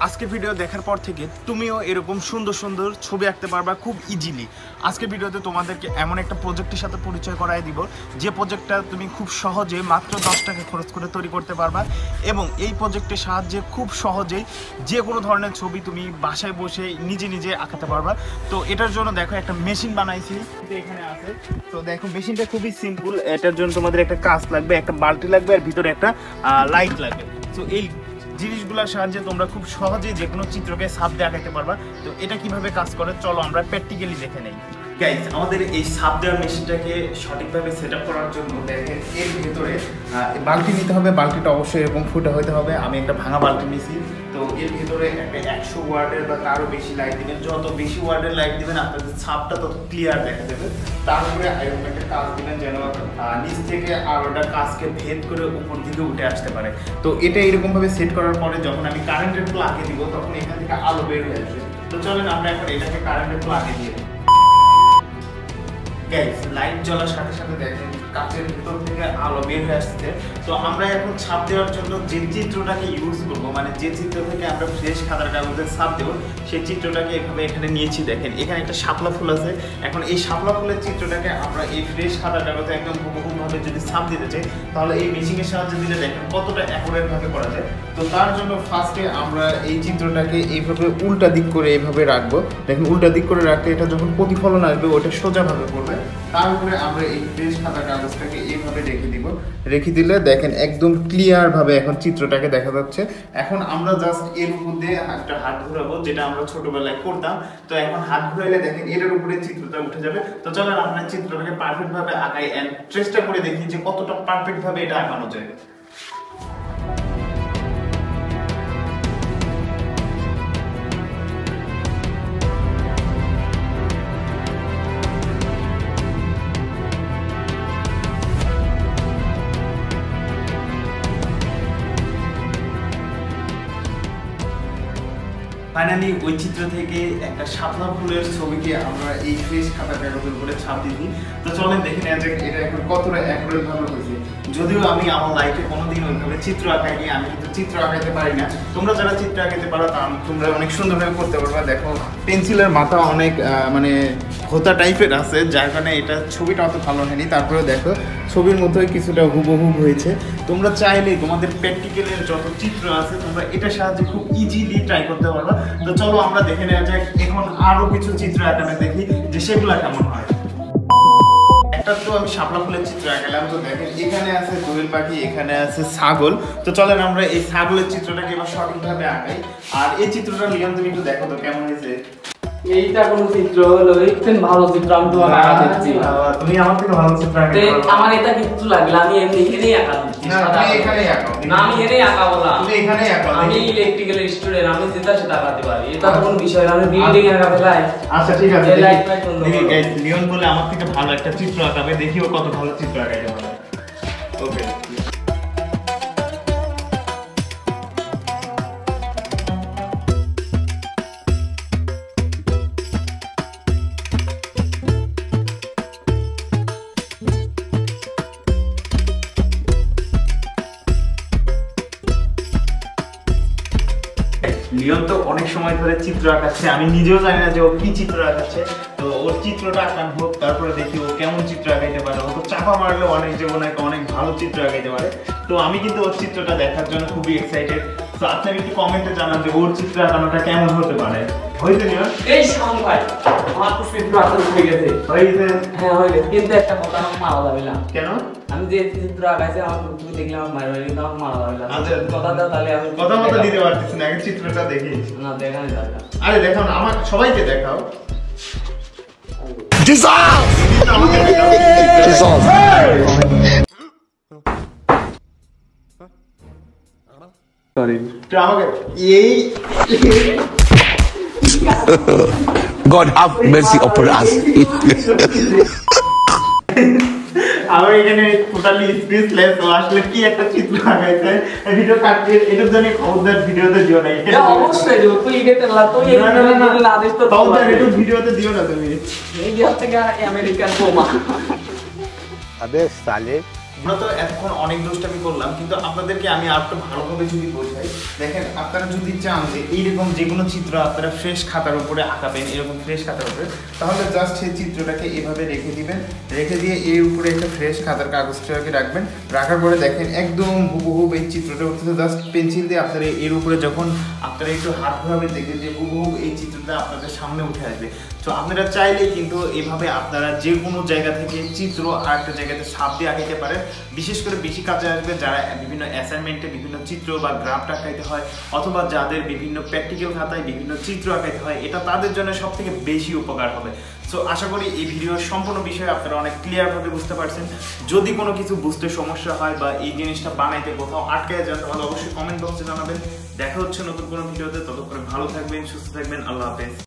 আজকের ভিডিও দেখার পর থেকে তুমিও এরকম সুন্দর সুন্দর ছবি আঁকতে পারবা খুব ইজিলি। আজকের ভিডিওতে তোমাদেরকে এমন একটা প্রজেক্টের সাথে পরিচয় করায় দিব যে প্রজেক্টটা তুমি খুব সহজে মাত্র 10 টাকা খরচ করে তৈরি করতে পারবা এবং এই প্রজেক্টের সাহায্যে খুব সহজেই যে কোনো ধরনের ছবি তুমি বাসায় বসে নিজে নিজে আঁকাতে পারবা। তো এটার জন্য দেখো একটা মেশিন বানাইছি, এখানে আছে। তো দেখো মেশিনটা খুবই সিম্পল। এটার জন্য তোমাদের একটা কাঁচ লাগবে, একটা বালতি লাগবে আর ভিতরে একটা লাইট লাগবে। তো এই জিনিসগুলোর সাহায্যে তোমরা খুব সহজেই যে কোনো চিত্রকে ছাপ দিয়ে আঁকাতে পারবা। তো এটা কিভাবে কাজ করে চলো আমরা প্র্যাকটিক্যালি দেখে নেই। গাইস, আমাদের এই ছাপ দেওয়ার মেশিনটাকে সঠিকভাবে সেট আপ করার জন্য দেখেন এর ভিতরে বালতি নিতে হবে। বালতিটা অবশ্যই এরকম ফুটা হতে হবে। আমি একটা ভাঙা বালতি নিয়েছি। তো এর ভিতরে একটা 100 ওয়ার্ডের বা তারও বেশি লাইট দিবেন। যত বেশি ওয়ার্ডের লাইট দিবেন আপনাদের ছাপটা তত ক্লিয়ার দেখা যাবে। তারপরে এরকম একটা কাঁচ দিবেন যেন নিচ থেকে আর ওটা কাঁচকে ভেদ করে উপর দিকে উঠে আসতে পারে। তো এটা এরকমভাবে সেট করার পরে যখন আমি কারেন্টের প্লাগে দিব তখন এখান থেকে আলো বের হয়ে আসবে। তো চলেন আমরা এখন এটাকে কারেন্টের প্লাগে দিয়ে দিই। গাইস, লাইট জ্বলার সাথে সাথে দেখেন কাঁচের ভিতর থেকে আলো বের হয়ে আসছে। তো আমরা এখন ছাপ দেওয়ার জন্য যে চিত্রটাকে ইউজ করব, মানে যে চিত্র থেকে আমরা ফ্রেশ খাতার কাগজে ছাপ দেব, সেই চিত্রটাকে এভাবে এখানে নিয়েছি। দেখেন এখানে একটা শাপলা ফুল আছে। এখন এই শাপলা ফুলের চিত্রটাকে আমরা এই ফ্রেশ খাতার কাগজে একদম হুবহুবভাবে যদি ছাপ দিতে চাই তাহলে এই মেশিনের সাহায্যে দিলে দেখেন কতটা অ্যাকুরেট ভাবে করা যায়। তো তার জন্য ফার্স্টে আমরা এই চিত্রটাকে এইভাবে উল্টা দিক করে এইভাবে রাখবো। দেখেন উল্টা দিক করে রাখতে এটা যখন প্রতিফলন আসবে ওটা সোজাভাবে পড়বে। তারপরে আমরা এই ফ্রেশ খাতা কাগজটাকে এইভাবে রেখে দিব। রেখে দিলে দেখেন একদম ক্লিয়ার ভাবে এখন চিত্রটাকে দেখা যাচ্ছে। এখন আমরা জাস্ট এর উপর দিয়ে একটা হাত ঘোরাবো, যেটা আমরা ছোটবেলায় করতাম। তো এখন হাত ঘোরাইলে দেখেন এটার উপরে চিত্রটা উঠে যাবে। তো চলেন আমরা চিত্রটাকে পারফেক্ট ভাবে আঁকাই এন্ড চেষ্টা করে দেখি যে কতটা পারফেক্ট ভাবে এটা আঁকানো যায়। ফাইনালি ওই চিত্র থেকে একটা শাপলা ফুলের ছবিকে আমরা এই ফ্রেশ খাতা কাগজের উপরে ছাপ দিই। তো চলেন দেখে নেওয়া যাক এটা এখন কতটা অ্যাকুরেট ভাবে হয়েছে। যদিও আমি আমার লাইফে কোনোদিন ওইভাবে চিত্র আঁকাইনি, আমি কিন্তু চিত্র আঁকাইতে পারি না। তোমরা যারা চিত্র আঁকাইতে পারো তোমরা অনেক সুন্দরভাবে করতে পারবা। দেখো পেন্সিলের মাথা অনেক মানে ভোতা টাইপের আছে, যার কারণে এটা ছবিটা অত ভালো হয়নি। তারপরে দেখো ছবির মধ্যে কিছুটা হুবহুব হয়েছে। তোমরা চাইলে তোমাদের প্র্যাকটিক্যালের যত চিত্র আছে তোমরা এটার সাহায্যে খুব ইজিলি ট্রাই করতে পারবা। তো চলো আমরা দেখে নেওয়া যাক এখন আরো কিছু চিত্র আঁকানো দেখি যে সেগুলা কেমন হয়। একটা তো আমি শাপলা ফুলের চিত্র আঁকালাম। তো দেখেন এখানে আছে দোয়েল পাখি, এখানে আছে ছাগল। তো চলেন আমরা এই ছাগলের চিত্রটাকে এবার সঠিকভাবে আঁকাই। আর এই চিত্রটা লিয়ান তুমি একটু দেখো তো কেমন হয়েছে। এইটা কোন চিত্র হলো? একদম ভালো চিত্র। আমি তোমাকে আঁকা দিচ্ছি। তুমি আমার থেকে ভালো চিত্র আঁকাতে পারো। আমার এটা কিচ্ছু লাগবে, আমি এমনি এখানেই আঁকা দিচ্ছি। না তুমি এখানেই আঁকাও। না আমি এখানেই আঁকাবো না, তুমি এখানেই আঁকাও। আমি ইলেকট্রিক্যাল স্টুডেন্ট, আমি যেটা সেটা আঁকাতে পারি। এটা তো কোনো বিষয় না, আমি বিল্ডিং আঁকা ফেলাই। আচ্ছা ঠিক আছে, লাইট ফাইট বন্ধ দেখি গাইস লিওন বলে আমার থেকে ভালো একটা চিত্র আঁকাবে, দেখি ও কত ভালো চিত্র আঁকাইতে পারে। ওকে লিওন তো অনেক সময় ধরে চিত্র আঁকাচ্ছে, আমি নিজেও জানি না যে ও কি চিত্র আঁকাচ্ছে। তো ওর চিত্রটা আঁকান হোক, তারপরে দেখি ও কেমন চিত্র আঁকাইতে পারে। ও তো চাপা মারলে অনেক জীবনে অনেক ভালো চিত্র আঁকাইতে পারে। তো আমি কিন্তু ওর চিত্রটা দেখার জন্য খুবই এক্সাইটেড। তো আপনারা একটু কমেন্টে জানান যে ওর চিত্র আঁকানোটা কেমন হতে পারে। হয়েছে লিওন? এই সাউন্ড ভাই আমার তো চিত্র আঁকা হয়ে গেছে। হয়েছে? হ্যাঁ হয়ে গেছে, কিন্তু একটা কথা আমার মারা যাবে না। কেন? আমি যে চিত্র আঁকাইছি আমার তুমি দেখলে আমার মারা যাবে, কিন্তু আমার মারা যাবে না। আচ্ছা কথা দাও তাহলে আমি কথা মতো দিতে পারতেছি না, আগে চিত্রটা দেখি। না দেখানি দরকার। আরে দেখাও না, আমার সবাইকে দেখাও। সরি আমাকে এই God have mercy upon us. আমার এখানে টোটালি স্পিচলেস। ও আসলে কি একটা চিত্র আঁকাইছে। ভিডিও কাটতে এটার জন্য খবরদার ভিডিওতে দিও না। এটা অবশ্যই দেব, তুই এটাতে লা তুই না আদেশ তো খবরদার এটা ভিডিওতে দিও না তুমি। এই যে থেকে আমেরিকান বোমা। अबे साले আমরা তো এখন অনেক দুষ্টামি করলাম, কিন্তু আপনাদেরকে আমি আরেকটু ভালোভাবে যদি বোঝাই, দেখেন আপনারা যদি চান যে এইরকম যে কোনো চিত্র আপনারা ফ্রেশ খাতার উপরে আঁকাবেন, এরকম ফ্রেশ খাতার উপরে, তাহলে জাস্ট সেই চিত্রটাকে এভাবে রেখে দিবেন, রেখে দিয়ে এর উপরে একটা ফ্রেশ খাতার কাগজটাকে রাখবেন, রাখার পরে দেখেন একদম হুবহুব এই চিত্রটা উঠতেছে। জাস্ট পেন্সিল দিয়ে আপনারা এর উপরে যখন আপনারা একটু হাত ঘোরাবেন দেখবেন যে হুবহুব এই চিত্রটা আপনাদের সামনে উঠে আসবে। তো আপনারা চাইলেই কিন্তু এভাবে আপনারা যে কোনো জায়গা থেকে চিত্র আর একটা জায়গাতে ছাপ দিয়ে আঁকাইতে পারেন। বিশেষ করে বেশি কাজে আসবে যারা বিভিন্ন অ্যাসাইনমেন্টে বিভিন্ন চিত্র বা গ্রাফ আঁকাইতে হয়, অথবা যাদের বিভিন্ন প্র্যাকটিক্যাল খাতায় বিভিন্ন চিত্র আঁকাইতে হয়, এটা তাদের জন্য সব থেকে বেশি উপকার হবে। সো আশা করি এই ভিডিওর সম্পূর্ণ বিষয়ে আপনারা অনেক ক্লিয়ারভাবে বুঝতে পারছেন। যদি কোনো কিছু বুঝতে সমস্যা হয় বা এই জিনিসটা বানাইতে কোথাও আটকে যান, তাহলে অবশ্যই কমেন্ট বক্সে জানাবেন। দেখা হচ্ছে নতুন কোনো ভিডিওতে, ততক্ষণে ভালো থাকবেন, সুস্থ থাকবেন, আল্লাহ হাফেজ।